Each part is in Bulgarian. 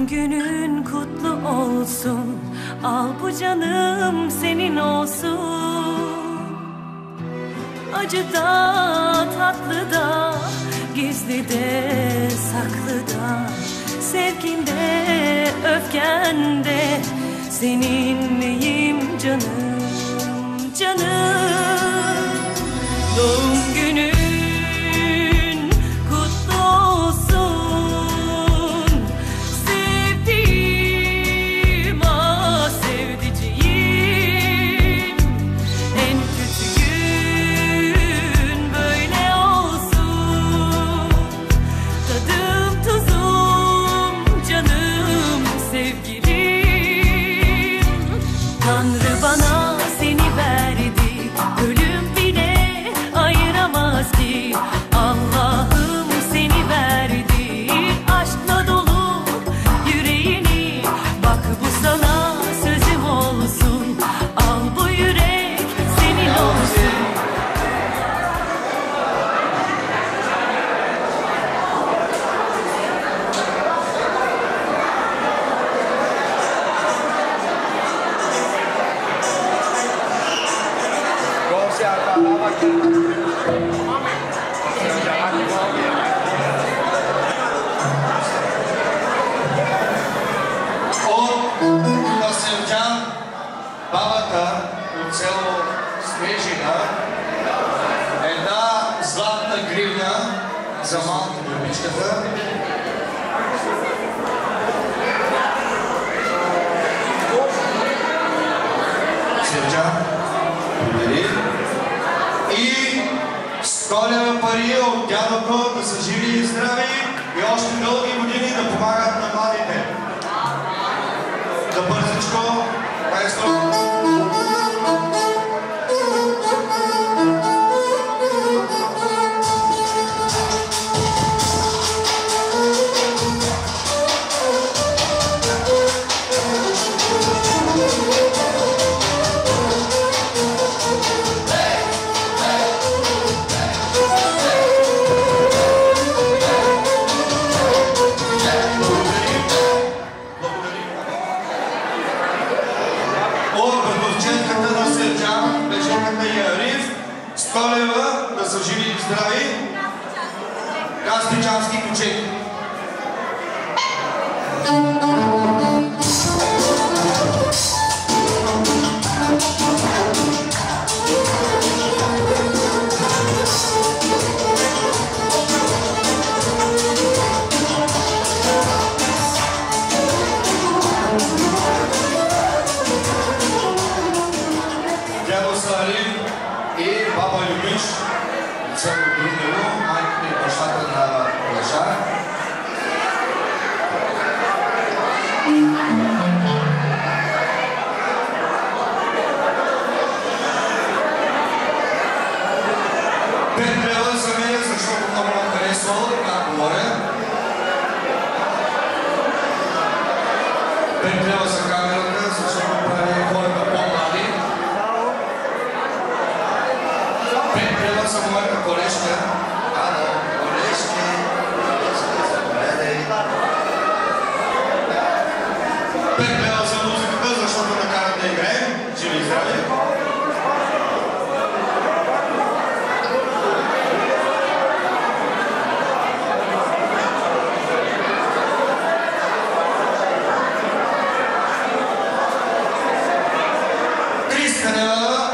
günün kutlu olsun, al bu canım senin olsun. Acıda, tatlıda, gizlide, saklıda, sevginde, öfkende seninleyim canım, canım. Doğum günün kutlu olsun, sevdiğim, ah sevdiceğim. En kötü gün böyle olsun, tadım tuzum, canım, sevgilim. Tanrı bana seni verdi, ölüm bile ayıramaz ki. Allah'ım seni verdi, aşkla dolu yüreğini. Bak bu sana sözüm olsun, al bu yürek senin olsun. Да Севджан, бабата от село Снежина, една златна гривна за малко бебичката. Севджан, благодари. И 100 лева пари от дядото да са живи и здрави и още дълги години да помагат на младите. Да бързичко, майстро. Да са живи и здрави, Каспичански кучек. Дядо Салим и баба Любиш, цяло Друнево, майката и бащата на Лъжа. Пет лева за мен, защото много ме харесвало, как говоря. 5 лева за камерата, защото прави хората по-млади. 5 лева за моята колежка. Ано, колежки. Заповядай. 5 лева за музиката, защото накарат да играем. Живи и здрави.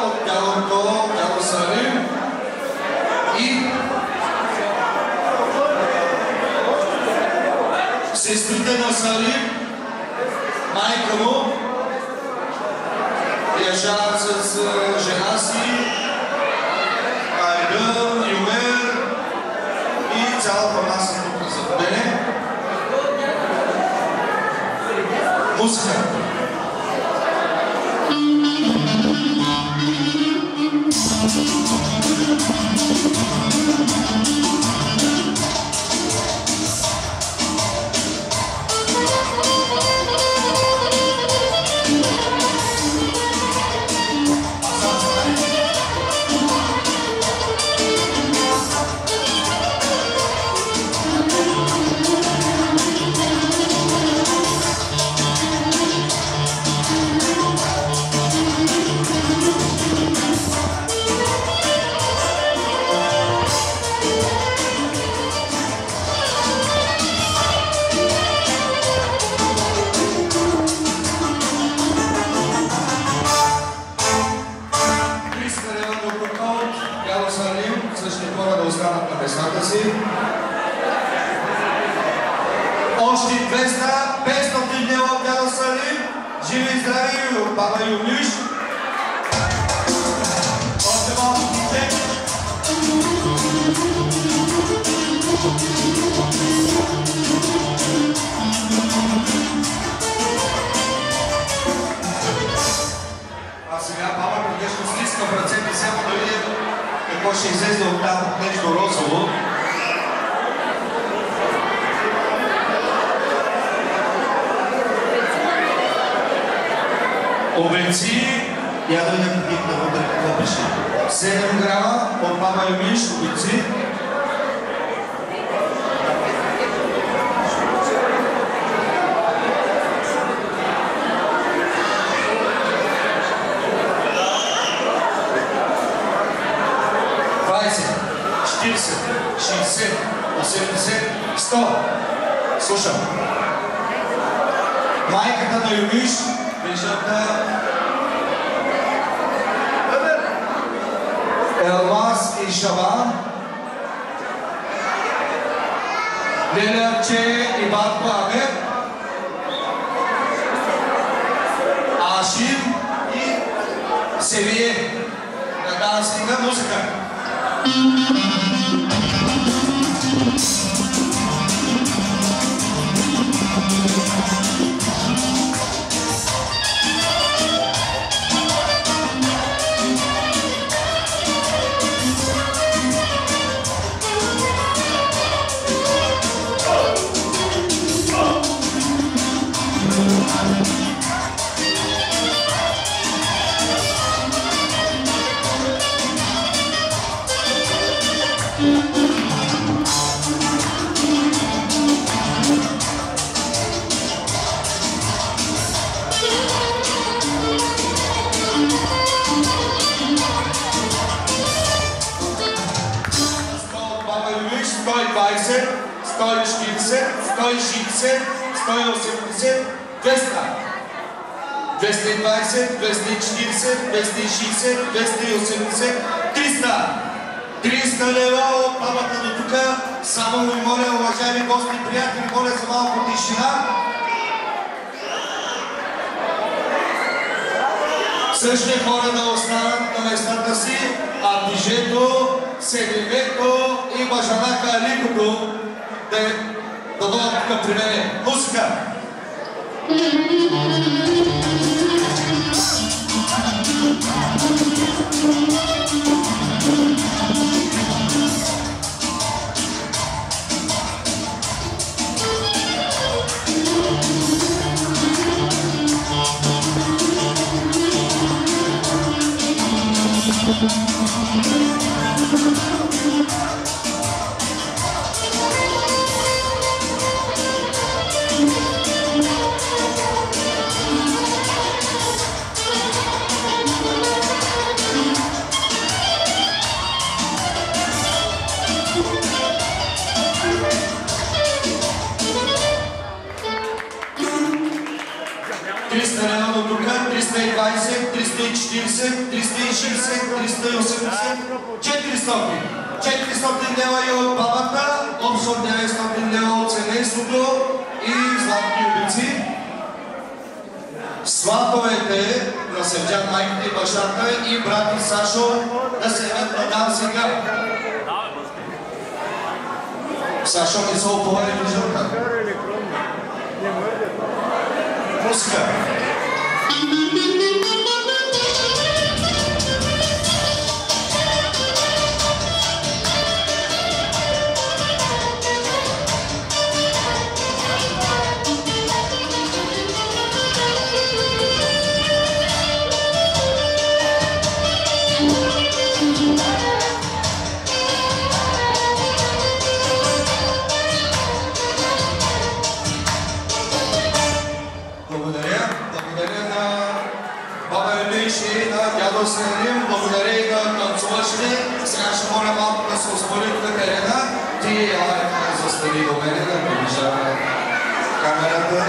От дядо Салим и сестрите на Салим, майка му, yaşават с жена си, Айдън, Юмер и цялата маса тук зад мене. Музика. от баба Юмиш. Още малко дете. А сега баба конечно стиска в ръцете само да видим какво ще излезе от там от нещо розово. Обенци, я да видим вътре какво пише. 7 грама от баба Юмиш, обенци. Слушам. Майката на Юмиш, виждате Елмаз и Шабан, Леляче и Батко Амер, Ашим и Севие. Така да стига музика. Лева от бабата до тук. Само ви моля, уважаеми гости и приятели, моля за малко тишина. Същите хора да останат на местата си, а Бижето, Седемето и Бажанака Аликото да дойдат тук при мене. Музика! Лева и от бабата, общо 900 лева от семейството и златни обици. Сватовете на Севджан, майката и бащата и брат и Сашо да се явят на дан сега. Сашо не са оповали виждата. Музика. Благодаря и на танцуващите. Сега ще моля малко да се успори тук Елена. Ти застани до мене да приближа камерата.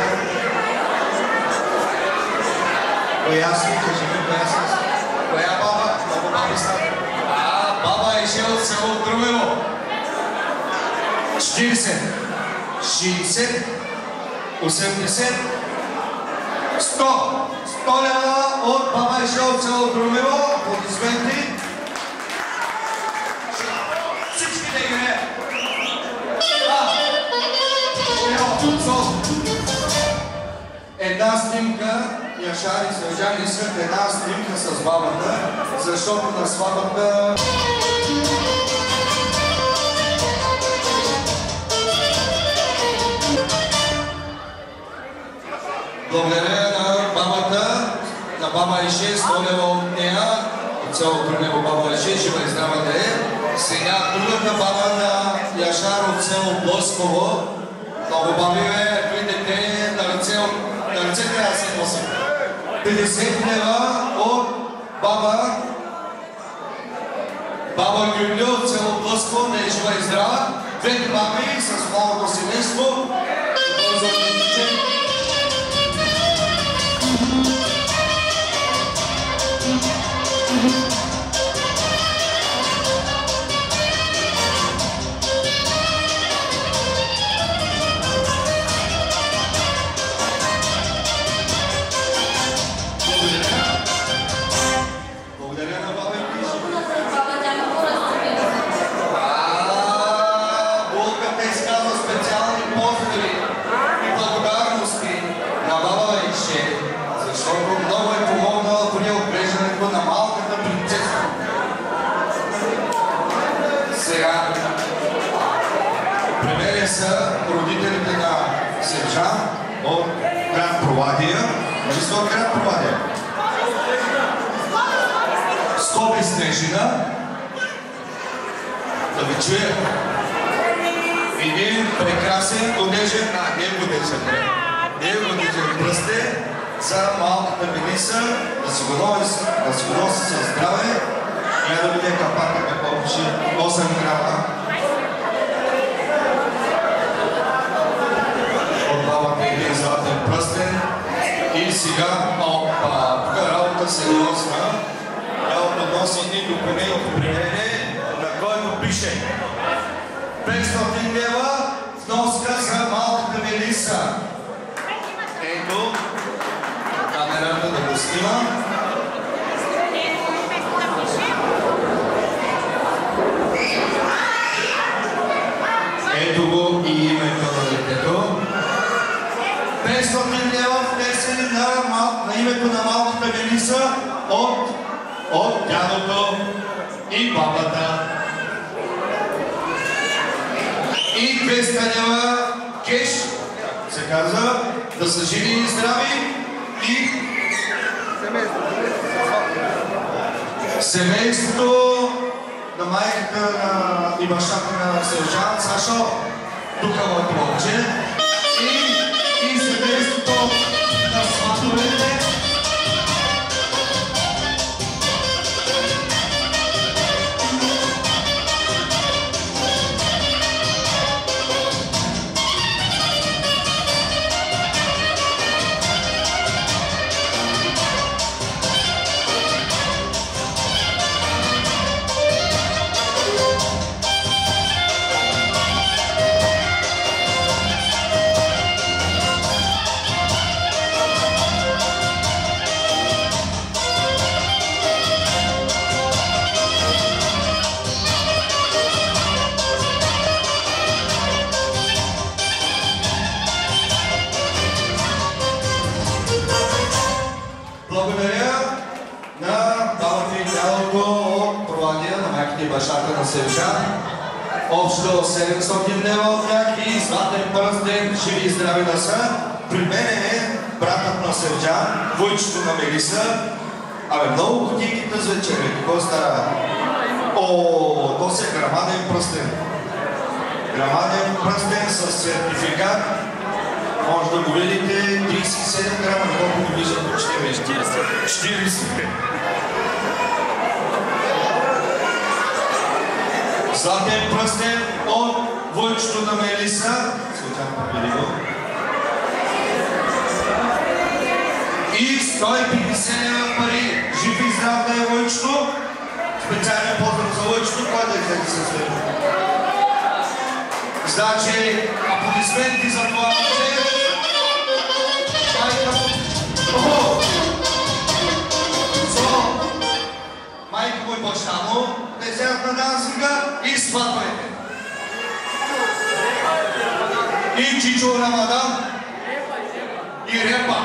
Коя си? Кажи ми, коя си? Коя баба? Много баби става. Баба е жел от село Друмево. 40, 60, 80, 100 лева от баба Ише от село Друмево. Аплодисменти. Всички да игре. Една снимка, Яшар и Севджан искат една снимка с бабата, защото на сватбата... Благодаря на бабата, на баба Ише, 100 лева от нея, от цялото него баба Ише, жива и здрава да е. Сега другата баба на Яшар от село Блъсково. Много баби бе, видите, на ръце трябва да се носи. 50 лева от баба Гюлю от село Блъсково, не е жива и здрава. Двете баби с малото семейство. Са родителите на Севджан от град Провадия. Чисто от град Провадия. Скоби Снежина. Да ви чуя. Един прекрасен годежен, не е годежен пръсте за малката Мелиса, да си го носи със здраве. Я да видя капака какво пише 8 грама. Един златен пръстен и сега тук работа сериозна. Я подноси един документ определение, на който пише 500 лева вноска за малката Мелиса. Ето, камерата да го снима. Ето го и името на детето. 500 лева внесени на името на малката Мелиса от дядото и бабата. И 200 лева кеш, се казва, да са живи и здрави и семейството на майката и бащата на Севджан, Сашо, тук моето момче, и семейството на сватовете. Бащата на Севджан. Общо 700 лева от тях и златен пръстен, живи и здрави да са. При мен е братът на Севджан, войчето на Мелиса. Абе, много кутийките за вечер, какво стара? О, то се грамаден пръстен. Грамаден пръстен с сертификат. Може да го видите, 37 грама, колко го виждат почти 40. Златен пръстен от войчето на Мелиса. И 150 лева пари. Жив и здрав да е войчето. Специален поздрав за войчето, кой да излезе със следва. Значи, аплодисменти за това момче. Майка му и баща му, те вземат на дансинга и сватбайте. И Чичо Рамадан и Репа.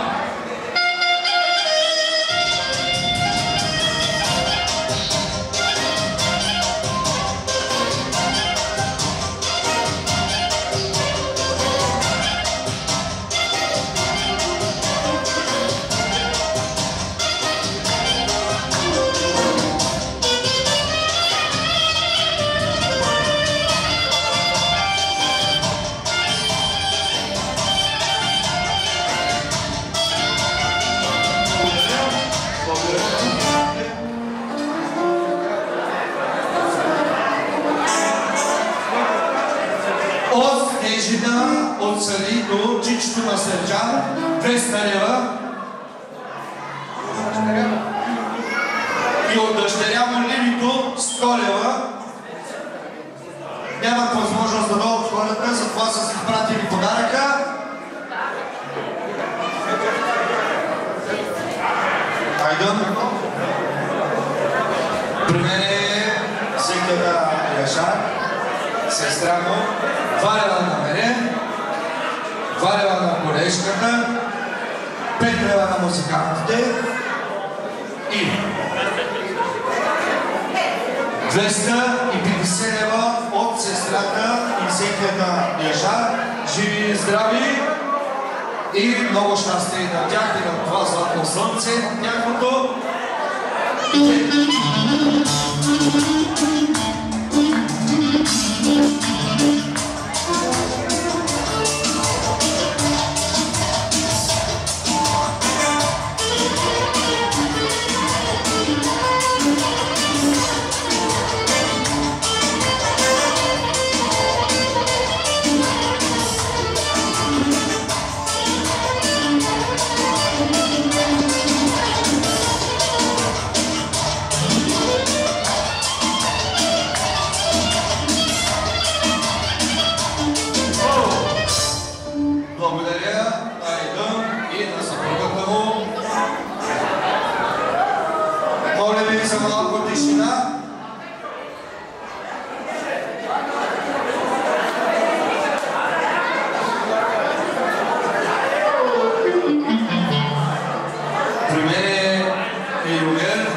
От Ежина, от Сали до Чичото на Сърджан, 200 лева. И от дъщеря му Лилито 100 лева. Нямат възможност да дойдат хората, затова са си пратили подаръка. Айдън. При мен е секта Яшар, сестра му, 2 лева на мене, 2 лева на колежката, 5 лева на музикантите и 250 лева от сестрата и секта Яшар. Живи и здрави и много щастие на тях и на това златно слънце, тяхното. Благодаря Айдън и на съпругата му. Моля ви за малко тишина. При мен е Югер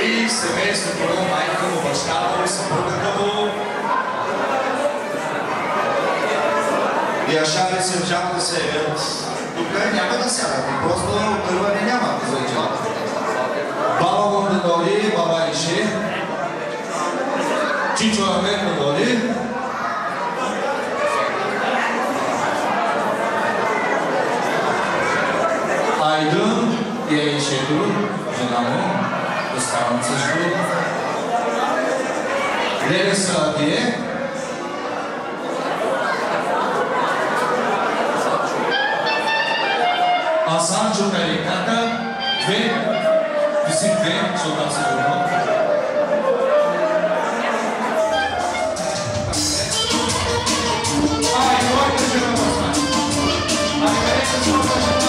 и семейството му, майка му, бащата му, съпругата му. Яшар и Сърджан да се явят. Тук няма да сядат, просто отърване няма за иджата. Баба му да дойде, баба Иши. Чичо Амет да дойде. Айдън и Ишето, жена му, оставам също. Леля Саадие. Асанчо Кариката, 2, виси 2, защото аз се върна. Ай, кой ще ме възмани? Ай, къде се случва?